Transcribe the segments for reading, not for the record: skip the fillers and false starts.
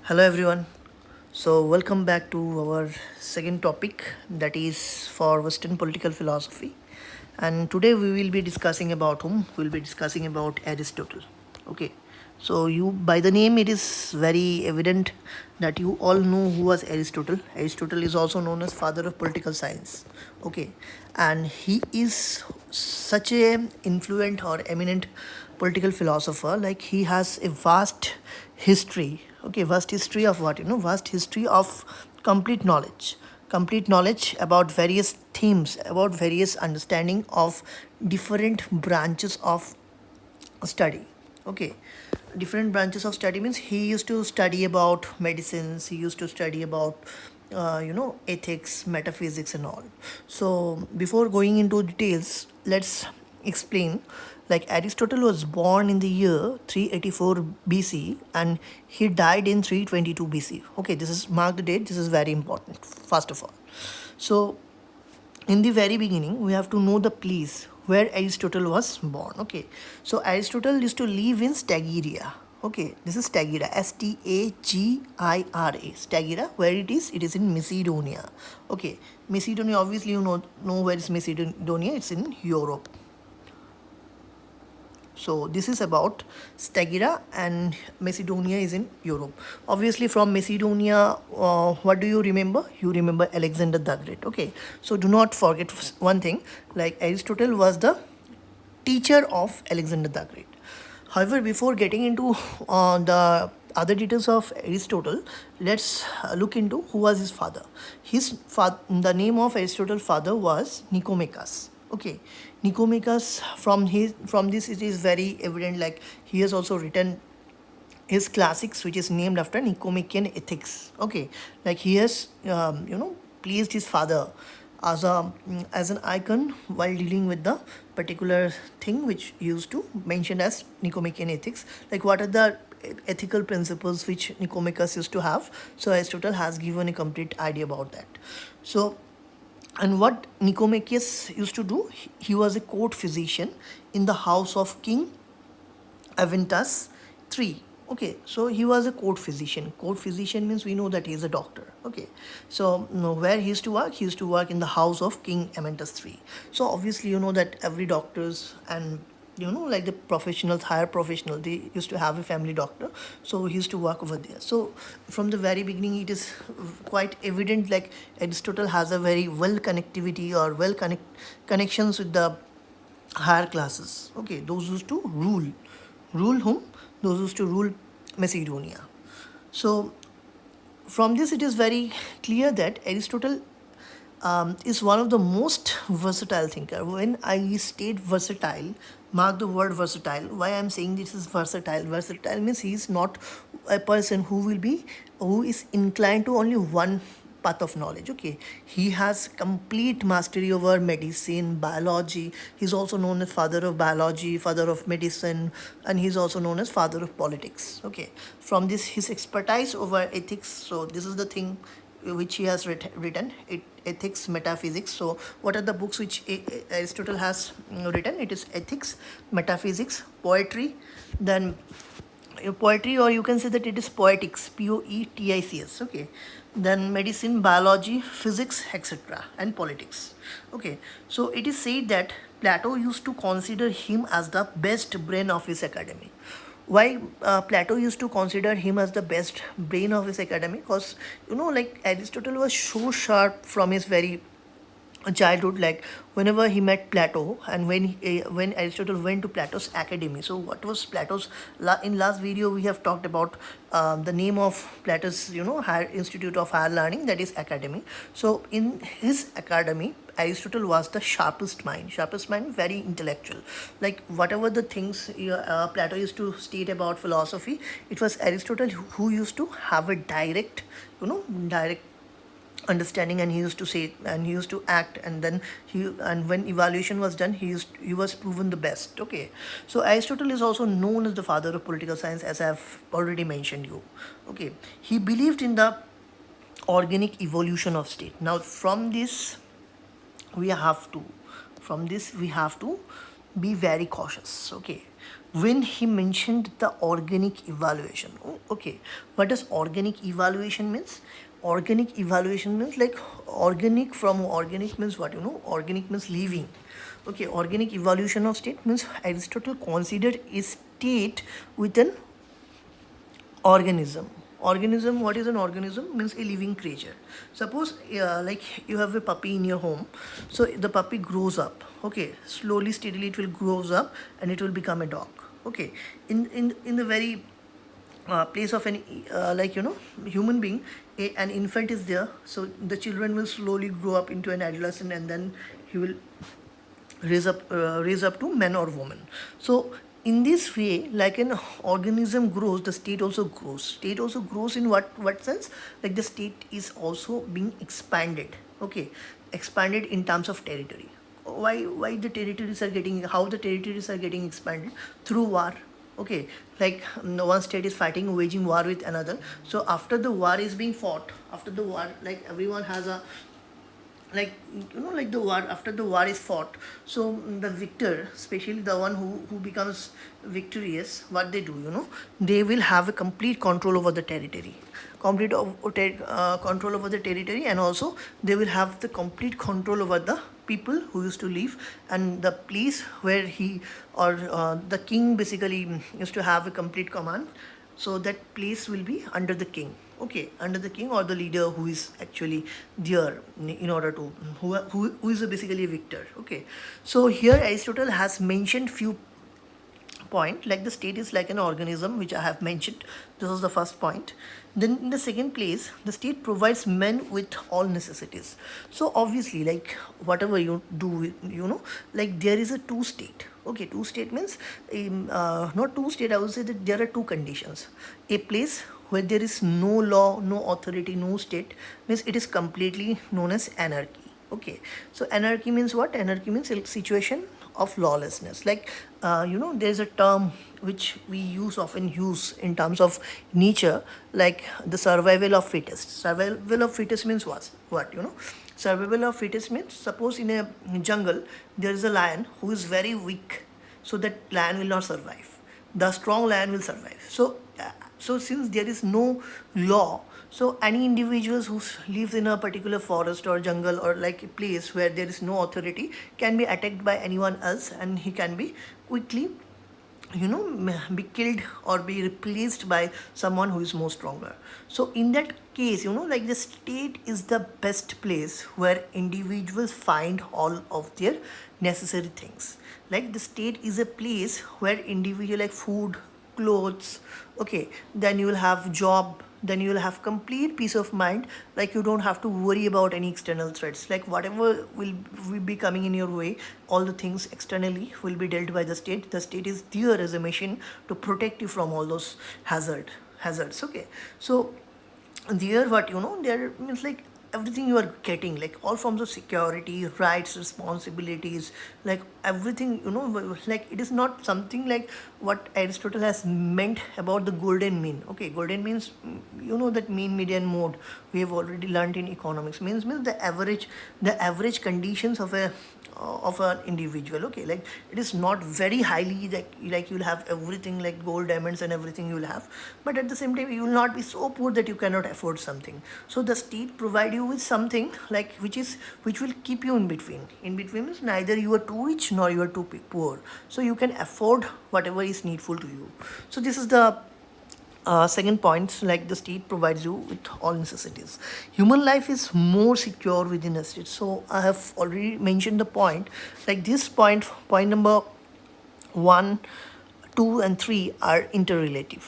Hello everyone. So welcome back to our second topic, that is for Western political philosophy. And today we will be discussing about whom? We will be discussing about Aristotle. Okay. So you by the name it is very evident that you all know who was Aristotle. Aristotle is also known as father of political science. Okay. And he is such a influent or eminent political philosopher. Like he has a vast history. Okay, vast history of what? Vast history of complete knowledge about various themes, about various understanding of different branches of study. Okay, different branches of study means he used to study about medicines, he used to study about ethics, metaphysics and all. So before going into details, let's explain. Like Aristotle was born in the year 384 BC and he died in 322 BC. Okay, this is mark the date, this is very important first of all. So in the very beginning we have to know the place where Aristotle was born. Okay, so Aristotle used to live in Stagira. Okay, this is Stagira, Stagira, Stagira. Where it is in Macedonia. Okay, Macedonia, obviously you know where is Macedonia, it's in Europe. So this is about Stagira, and Macedonia is in Europe. Obviously from Macedonia, what do you remember? You remember Alexander the Great. Okay, so do not forget one thing, like Aristotle was the teacher of Alexander the Great. However, before getting into the other details of Aristotle, let's look into who was his father. The name of Aristotle's father was Nicomachus. Okay, Nicomachus, from this it is very evident, like he has also written his classics, which is named after Nicomachean ethics. Okay, like he has placed his father as an icon while dealing with the particular thing which used to mention as Nicomachean ethics. Like what are the ethical principles which Nicomachus used to have? So Aristotle has given a complete idea about that. So, and what Nicomachus used to do, he was a court physician in the house of King Aventus 3. Okay, so he was a court physician. Court physician means we know that he is a doctor. Okay, so where he used to work? He used to work in the house of King Aventus 3. So obviously you know that every doctors and like the professionals, higher professional, they used to have a family doctor. So he used to work over there. So from the very beginning it is quite evident, like Aristotle has a very well connectivity or connections with the higher classes. Okay, those used to rule whom? Those used to rule Macedonia. So from this it is very clear that Aristotle is one of the most versatile thinker. When I state versatile, mark the word versatile. Why I'm saying this is versatile? Versatile means he is not a person who is inclined to only one path of knowledge. Okay, he has complete mastery over medicine, biology. He's also known as father of biology, father of medicine, and he's also known as father of politics. Okay, from this his expertise over ethics. So this is the thing which he has written, ethics, metaphysics. So what are the books which Aristotle has written? It is ethics, metaphysics, poetry, then poetry, or you can say that it is poetics, poetics. Okay, then medicine, biology, physics, etc., and politics. Okay, so it is said that Plato used to consider him as the best brain of his academy. Why Plato used to consider him as the best brain of his academy? Because like Aristotle was so sharp from his very childhood. Like whenever he met Plato, and when Aristotle went to Plato's academy. So what was Plato's in last video we have talked about the name of Plato's higher institute of higher learning, that is academy. So in his academy Aristotle was the sharpest mind, very intellectual. Like whatever the things Plato used to state about philosophy, it was Aristotle who used to have a direct understanding, and he used to say and he used to act, and then when evaluation was done, he was proven the best. Okay, so Aristotle is also known as the father of political science, as I've already mentioned you. Okay, he believed in the organic evolution of state. Now we have to from this we have to be very cautious. Okay, when he mentioned the organic evaluation. Okay, what does organic evaluation means? Organic evaluation means like organic, from organic means what, organic means living. Okay, organic evaluation of state means Aristotle considered a state with an organism. Organism, what is an organism? Means a living creature. Suppose like you have a puppy in your home, so the puppy grows up. Okay, slowly steadily it will grows up and it will become a dog. Okay, in the very place of an like human being, an infant is there, so the children will slowly grow up into an adolescent, and then he will raise up to man or woman. So in this way, like an organism grows, the state also grows. State also grows in what sense? Like the state is also being expanded. Okay, expanded in terms of territory. Why the territories are getting, how the territories are getting expanded? Through war. Okay, like one state is fighting, waging war with another. So after the war is being fought, after the war, like everyone has a, like like the war, after the war is fought, so the victor, especially the one who becomes victorious, what they do, they will have a complete control over the territory, control over the territory, and also they will have the complete control over the people who used to live, and the place where he or the king basically used to have a complete command. So that place will be under the king. Okay, under the king or the leader who is actually there in order to, who is basically a victor. Okay, so here Aristotle has mentioned few point, like the state is like an organism, which I have mentioned. This is the first point. Then in the second place, the state provides men with all necessities. So obviously, like whatever you do, like there is a two state. Okay, two state means not two state, I would say that there are two conditions. A place where there is no law, no authority, no state, means it is completely known as anarchy. Okay, so anarchy means what? Anarchy means a situation of lawlessness. Like there's a term which we often use in terms of nature, like the survival of fittest. Survival of fittest means what? Survival of fittest means, suppose in a jungle there is a lion who is very weak, so that lion will not survive. The strong lion will survive. So since there is no law, so any individuals who lives in a particular forest or jungle or like a place where there is no authority can be attacked by anyone else, and he can be quickly be killed or be replaced by someone who is more stronger. So in that case, like the state is the best place where individuals find all of their necessary things. Like the state is a place where individual, like food, clothes, okay, then you will have job, then you will have complete peace of mind. Like you don't have to worry about any external threats, like whatever will be coming in your way, all the things externally will be dealt by the state. The state is there as a machine to protect you from all those hazards. Okay, so there, what there means, like everything you are getting, like all forms of security, rights, responsibilities, like everything, like it is not something like what Aristotle has meant about the golden mean. Okay, golden means, that mean, median, mode, we have already learned in economics. Means the average conditions of an individual. Okay, like it is not very highly, like you'll have everything like gold, diamonds and everything you'll have, but at the same time you will not be so poor that you cannot afford something. So the state provide you with something like which will keep you in between. In between means neither you are too rich nor you are too poor, so you can afford whatever is needful to you. So this is the second point, like the state provides you with all necessities. Human life is more secure within a state. So I have already mentioned the point. Like this point number 1, 2, and 3 are interrelative.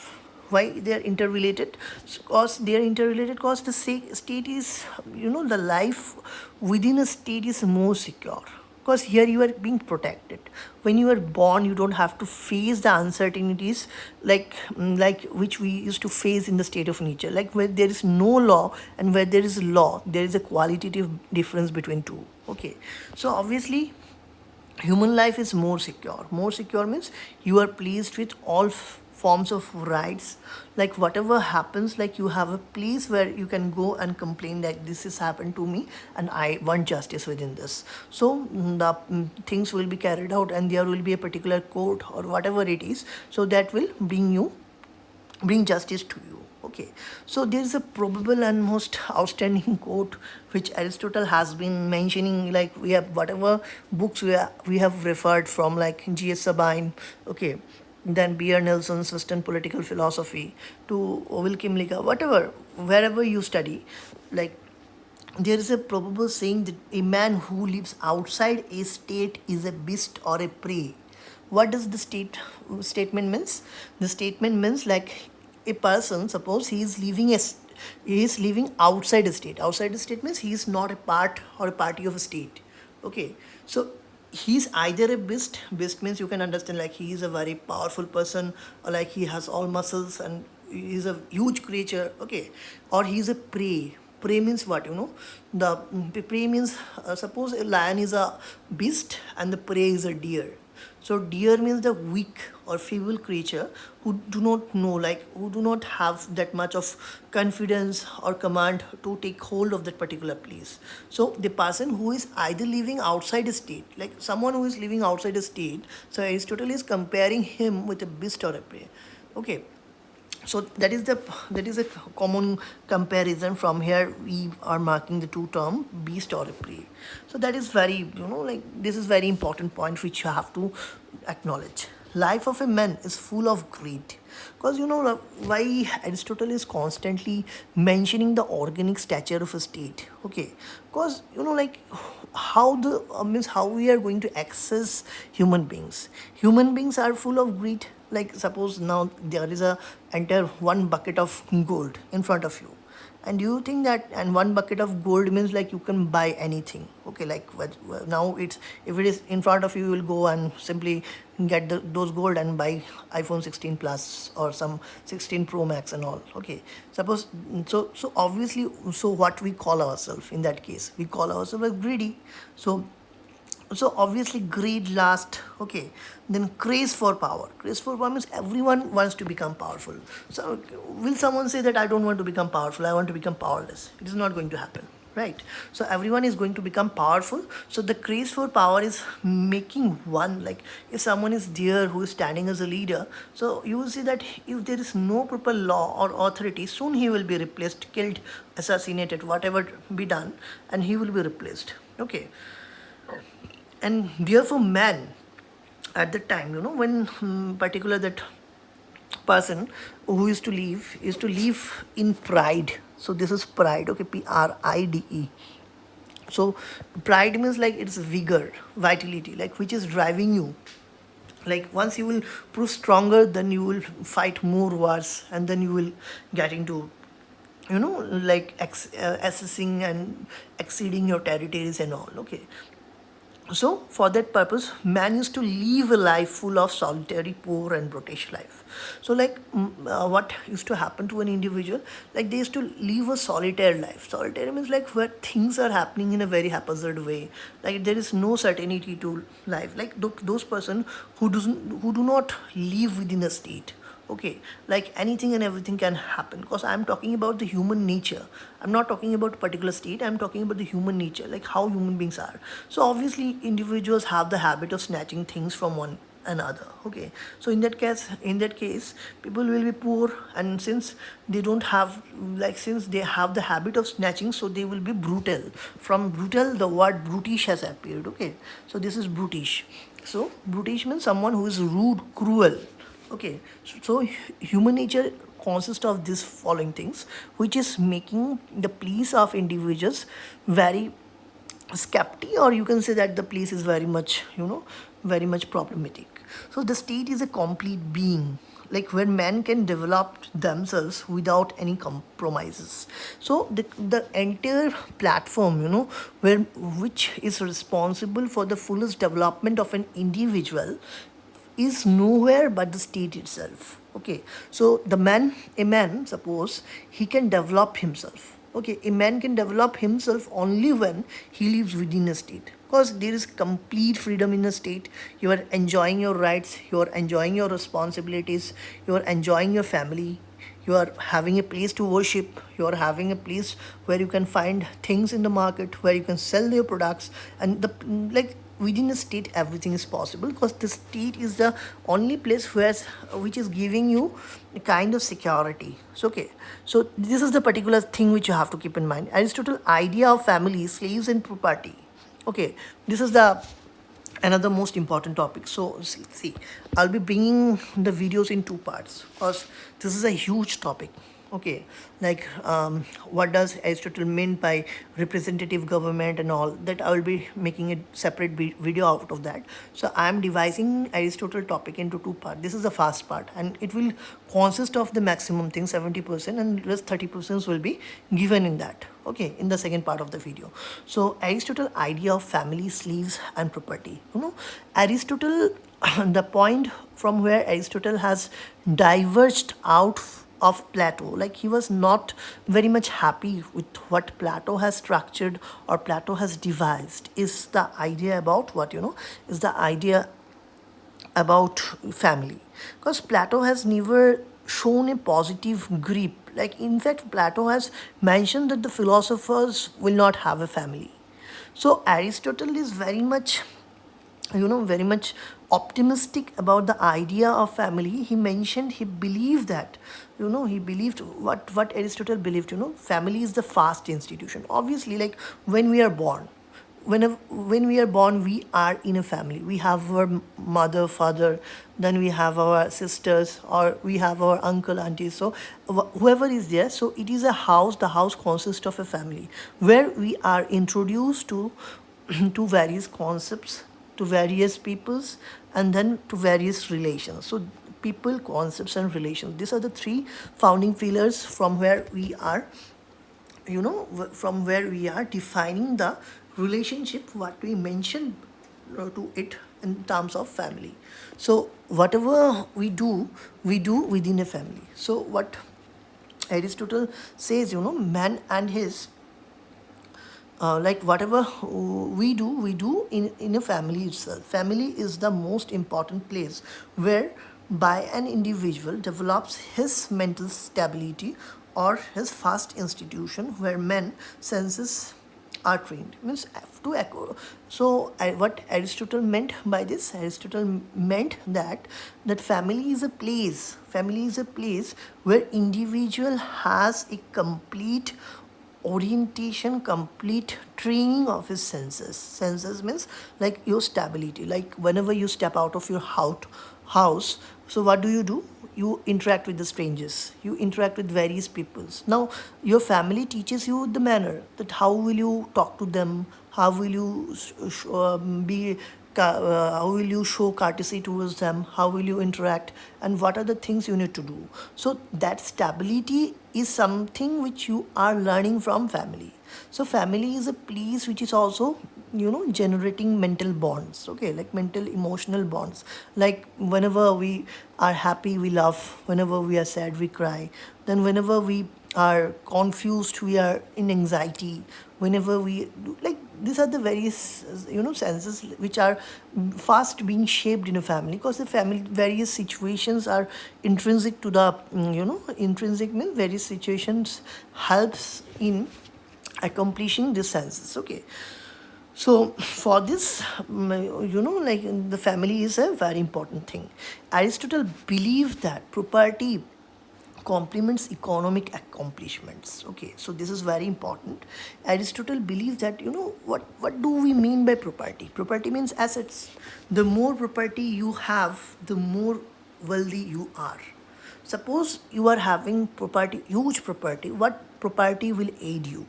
Why they are interrelated? Because they are interrelated because the state is, the life within a state is more secure, because here you are being protected. When you are born, you don't have to face the uncertainties like which we used to face in the state of nature. Like where there is no law and where there is law, there is a qualitative difference between two. Okay, so obviously human life is more secure. More secure means you are pleased with all forms of rights, like whatever happens, like you have a place where you can go and complain that this has happened to me and I want justice within this. So the things will be carried out, and there will be a particular court or whatever it is, so that will bring justice to you. Okay, so there is a probable and most outstanding quote which Aristotle has been mentioning. Like we have whatever books we have referred from, like G.S. Sabine, okay, then B.R. Nelson's Western Political Philosophy, to Will Kimlicka, whatever, wherever you study, like there is a probable saying that a man who lives outside a state is a beast or a prey. What does the statement means? The statement means like a person, suppose he is living outside a state. Outside a state means he is not a part or a party of a state. Okay, so he's either a beast. Beast means you can understand like he is a very powerful person, or like he has all muscles and he is a huge creature. Okay, or he is a prey. Prey means what, the prey means, suppose a lion is a beast and the prey is a deer. So deer means the weak or feeble creature who do not know, like who do not have that much of confidence or command to take hold of that particular place. So the person who is either living outside a state, like someone who is living outside a state, so Aristotle is comparing him with a beast or a prey. Okay, so that is a common comparison. From here we are marking the two term beast or a prey. So that is very, like this is very important point which you have to acknowledge. Life of a man is full of greed, because why Aristotle is constantly mentioning the organic stature of a state. Okay, because like how the means how we are going to access human beings are full of greed. Like suppose now there is a entire one bucket of gold in front of you, and you think that, and one bucket of gold means like you can buy anything. Okay, like now it's, if it is in front of you, you will go and simply get those gold and buy iPhone 16 plus or some 16 Pro Max and all. Okay, suppose, so obviously, so what we call ourselves in that case, we call ourselves as greedy. So obviously greed last. Okay, then craze for power means everyone wants to become powerful. So will someone say that I don't want to become powerful, I want to become powerless? It is not going to happen, right? So everyone is going to become powerful. So the craze for power is making one, like if someone is there who is standing as a leader, so you will see that if there is no proper law or authority, soon he will be replaced, killed, assassinated, whatever be done, and he will be replaced. Okay, and therefore man at the time, when particular that person who is to live in pride. So this is pride. Okay, pride. So pride means like it's vigor, vitality, like which is driving you. Like once you will prove stronger, then you will fight more wars, and then you will get into, like assessing and exceeding your territories and all. Okay, so for that purpose, man used to live a life full of solitary, poor, and brutish life. So like what used to happen to an individual, like they used to live a solitary life. Solitary means like where things are happening in a very haphazard way. Like there is no certainty to life. Like those person who do not live within a state. Okay, like anything and everything can happen, because I'm talking about the human nature. I'm not talking about a particular state, I'm talking about the human nature, like how human beings are. So obviously individuals have the habit of snatching things from one another. Okay, so in that case people will be poor, and since they don't have, like since they have the habit of snatching, so they will be brutal. From brutal, the word brutish has appeared. Okay, so this is brutish. So brutish means someone who is rude, cruel. Okay, so human nature consists of these following things, which is making the place of individuals very skeptic, or you can say that the place is very much, very much problematic. So the state is a complete being, like where men can develop themselves without any compromises. So the entire platform, where which is responsible for the fullest development of an individual is nowhere but the state itself. Okay, so a man, suppose he can develop himself. Okay, a man can develop himself only when he lives within a state. because there is complete freedom in the state. You are enjoying your rights, you are enjoying your responsibilities, you are enjoying your family, you are having a place to worship, you are having a place where you can find things in the market, where you can sell your products. And the like within the state everything is possible, because the state is the only place where which is giving you a kind of security. So okay, so this is the particular thing which you have to keep in mind. Aristotle idea of family, slaves and property. Okay, this is the another most important topic. So see, I'll be bringing the videos in two parts because this is a huge topic. Okay, like what does Aristotle mean by representative government and all that, I will be making a separate video out of that. So I am devising Aristotle topic into two parts. This is the first part and it will consist of the maximum thing 70%, and rest 30% will be given in that, okay, in the second part of the video. So Aristotle idea of family, slaves and property. Aristotle the point from where Aristotle has diverged out of Plato, like he was not very much happy with what Plato has structured or Plato has devised, is the idea about what, is the idea about family. Because Plato has never shown a positive grip. Like in fact Plato has mentioned that the philosophers will not have a family. So Aristotle is very much, very much optimistic about the idea of family. He mentioned he believed that, he believed what Aristotle believed, family is the first institution. Obviously, like when we are born, when we are born, we are in a family. We have our mother, father, then we have our sisters, or we have our uncle, auntie. So whoever is there, so it is a house. The house consists of a family where we are introduced to to various concepts, to various peoples, and then to various relations. So people, concepts and relations, these are the three founding pillars from where we are, from where we are defining the relationship what we mentioned to it in terms of family. So whatever we do within a family. So what Aristotle says, man and his, like whatever we do in a family itself. Family is the most important place where by an individual develops his mental stability, or his first institution where men senses are trained, means to echo. So what Aristotle meant by this, Aristotle meant that family is a place where individual has a complete orientation, complete training of his senses. Senses means like your stability. Like whenever you step out of your house, so what do? You interact with the strangers, you interact with various peoples. Now your family teaches you the manner, that how will you talk to them, how will you how will you show courtesy towards them, how will you interact, and what are the things you need to do. So that stability is something which you are learning from family. So family is a place which is also, generating mental bonds, okay, like mental emotional bonds. Like whenever we are happy we laugh, whenever we are sad we cry, then whenever we are confused we are in anxiety, whenever we do, like these are the various senses which are fast being shaped in a family, because the family various situations are intrinsic to the intrinsic means various situations helps in accomplishing these senses, okay. So for this, like the family is a very important thing. Aristotle believed that property complements economic accomplishments, okay. So this is very important. Aristotle believes that, what do we mean by property? Property means assets. The more property you have, the more wealthy you are. Suppose you are having property, huge property, what property will aid you?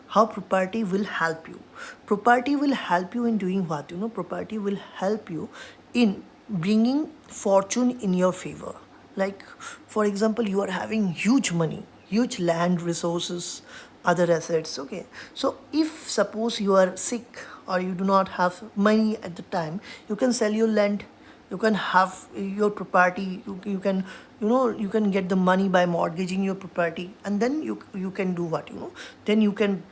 How property will help you? Property will help you in doing what? Property will help you in bringing fortune in your favor. Like, for example, you are having huge money, huge land resources, other assets, okay. So if suppose you are sick or you do not have money at the time, you can sell your land, you can have your property, you can, you can get the money by mortgaging your property, and then you can do what, then you can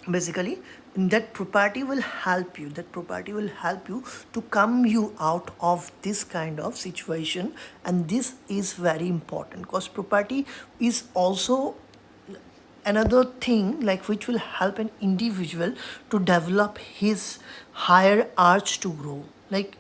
basically that property will help you, to come you out of this kind of situation. And this is very important, because property is also another thing like which will help an individual to develop his higher arch to grow. Like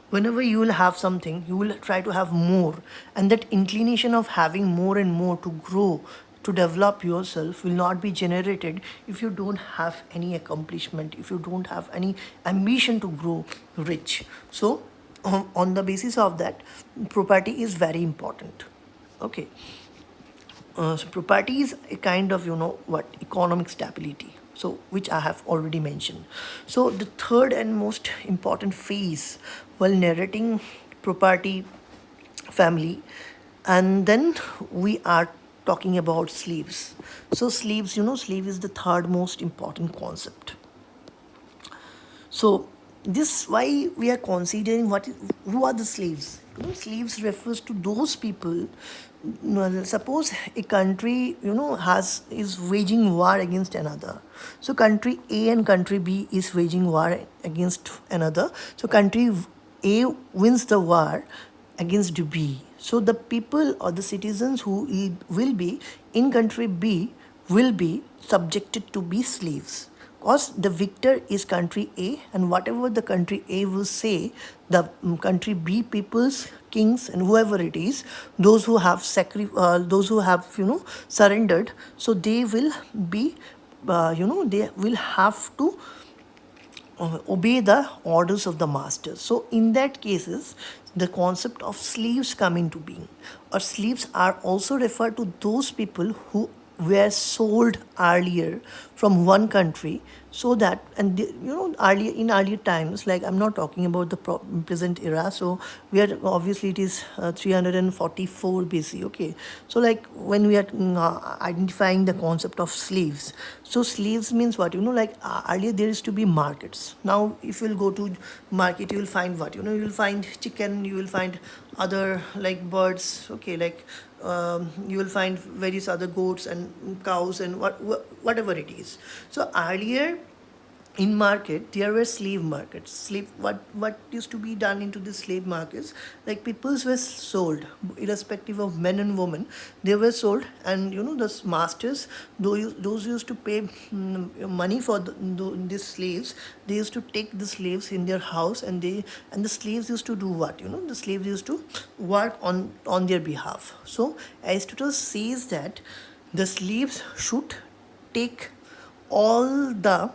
whenever you will have something, you will try to have more, and that inclination of having more and more to grow, to develop yourself, will not be generated if you don't have any accomplishment, if you don't have any ambition to grow rich. So on the basis of that, property is very important. Okay. So property is a kind of, what, economic stability, so which I have already mentioned. So the third and most important phase while narrating property family, and then we are talking about slaves. So slaves, slave is the third most important concept. So this why we are considering who are the slaves. Slaves refers to those people. Well, suppose a country, is waging war against another. So country A and country B is waging war against another. So country A wins the war against B. So the people or the citizens who will be in country B will be subjected to be slaves, because the victor is country A, and whatever the country A will say, the country B peoples, kings, and whoever it is, those who have surrendered, so they will be, they will have to obey the orders of the master. So in that cases, the concept of slaves come into being, or slaves are also referred to those people who were sold earlier from one country, so that, and earlier, in earlier times, like I'm not talking about the present era, so we are obviously it is 344 BC. Okay, so like when we are identifying the concept of slaves, so slaves means what, like earlier there used to be markets. Now if you'll go to market, you will find what, you will find chicken, you will find other like birds. Okay, like you will find various other goats and cows and whatever it is. So earlier in market there were slave markets. Slave, what used to be done into the slave markets, like peoples were sold, irrespective of men and women, they were sold. And the masters, those used to pay money for these slaves. They used to take the slaves in their house, and the slaves used to do what, the slaves used to work on their behalf. So Aristotle says that the slaves should take all the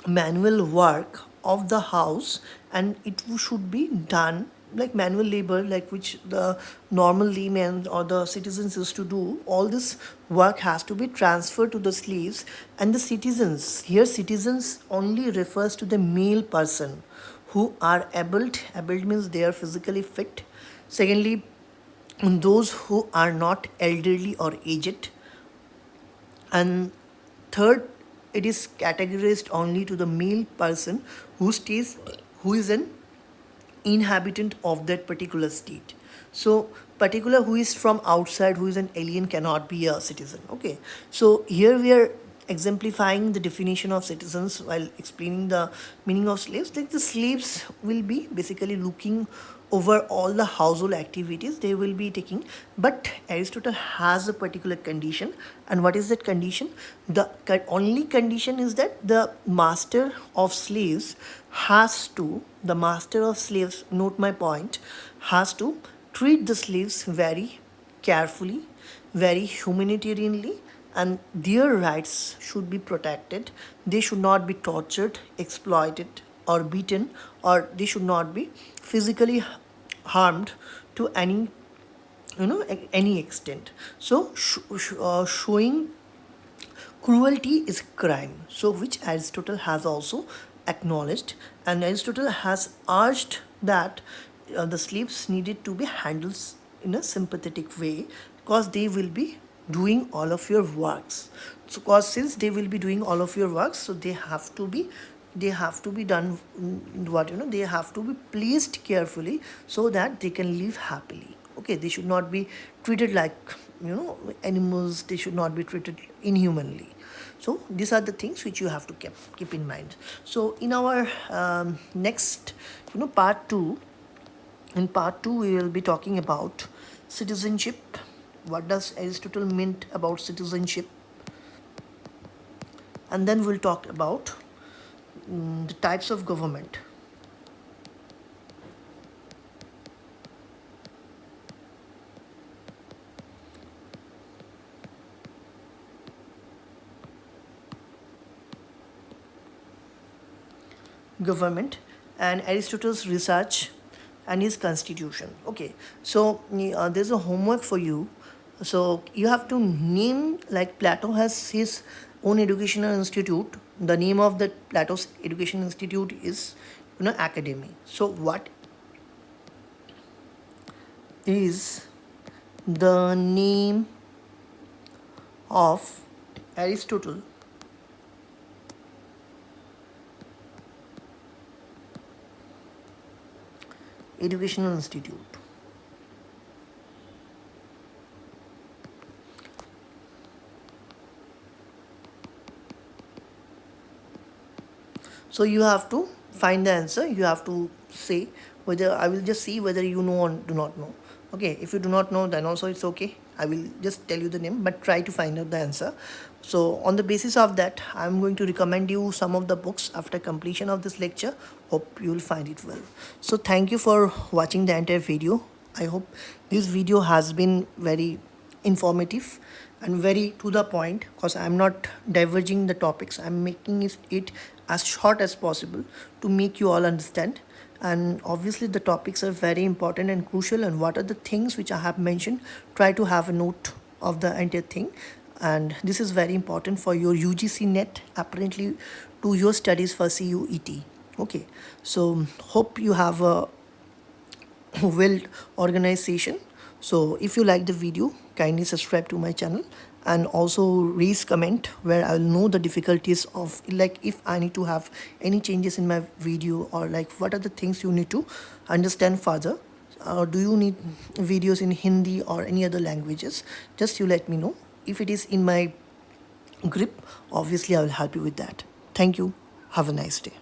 manual work of the house, and it should be done like manual labor, like which the normal laymen or the citizens used to do. All this work has to be transferred to the slaves. And the citizens, here citizens only refers to the male person who are able means they are physically fit. Secondly, those who are not elderly or aged. And third, it is categorized only to the male person who is an inhabitant of that particular state. So particular who is from outside, who is an alien, cannot be a citizen. Okay, so here we are exemplifying the definition of citizens while explaining the meaning of slaves. Like the slaves will be basically looking over all the household activities, they will be taking. But Aristotle has a particular condition. And what is that condition? The only condition is that the master of slaves note my point, has to treat the slaves very carefully, very humanitarianly, and their rights should be protected. They should not be tortured, exploited, or beaten, or they should not be physically harmed to any extent. So showing cruelty is crime, so which Aristotle has also acknowledged. And Aristotle has urged that the slaves needed to be handled in a sympathetic way, because they will be doing all of your works. So because since they will be doing all of your works, so they have to be done, they have to be placed carefully, so that they can live happily. Okay, they should not be treated like animals. They should not be treated inhumanly. So these are the things which you have to keep in mind. So in our next part 2, in part 2 we will be talking about citizenship. What does Aristotle meant about citizenship? And then we'll talk about the types of government. Government and Aristotle's research and his constitution. Okay, so there's a homework for you. So you have to name, like Plato has his own educational institute. The name of the Plato's education institute is academy. So what is the name of Aristotle educational institute? So you have to find the answer. You have to say whether, I will just see whether you know or do not know. Okay, if you do not know, then also it's okay. I will just tell you the name, but try to find out the answer. So on the basis of that, I'm going to recommend you some of the books after completion of this lecture. Hope you will find it well. So thank you for watching the entire video. I hope this video has been very informative and very to the point, because I'm not diverging the topics. I'm making it as short as possible to make you all understand. And obviously the topics are very important and crucial, and what are the things which I have mentioned, try to have a note of the entire thing. And this is very important for your UGC net, apparently to your studies for CUET. Okay, so hope you have a well organization. So if you like the video, kindly subscribe to my channel, and also raise comment where I'll know the difficulties of, like, if I need to have any changes in my video, or like what are the things you need to understand further. Do you need videos in Hindi or any other languages? Just you let me know. If it is in my grip, obviously I will help you with that. Thank you. Have a nice day.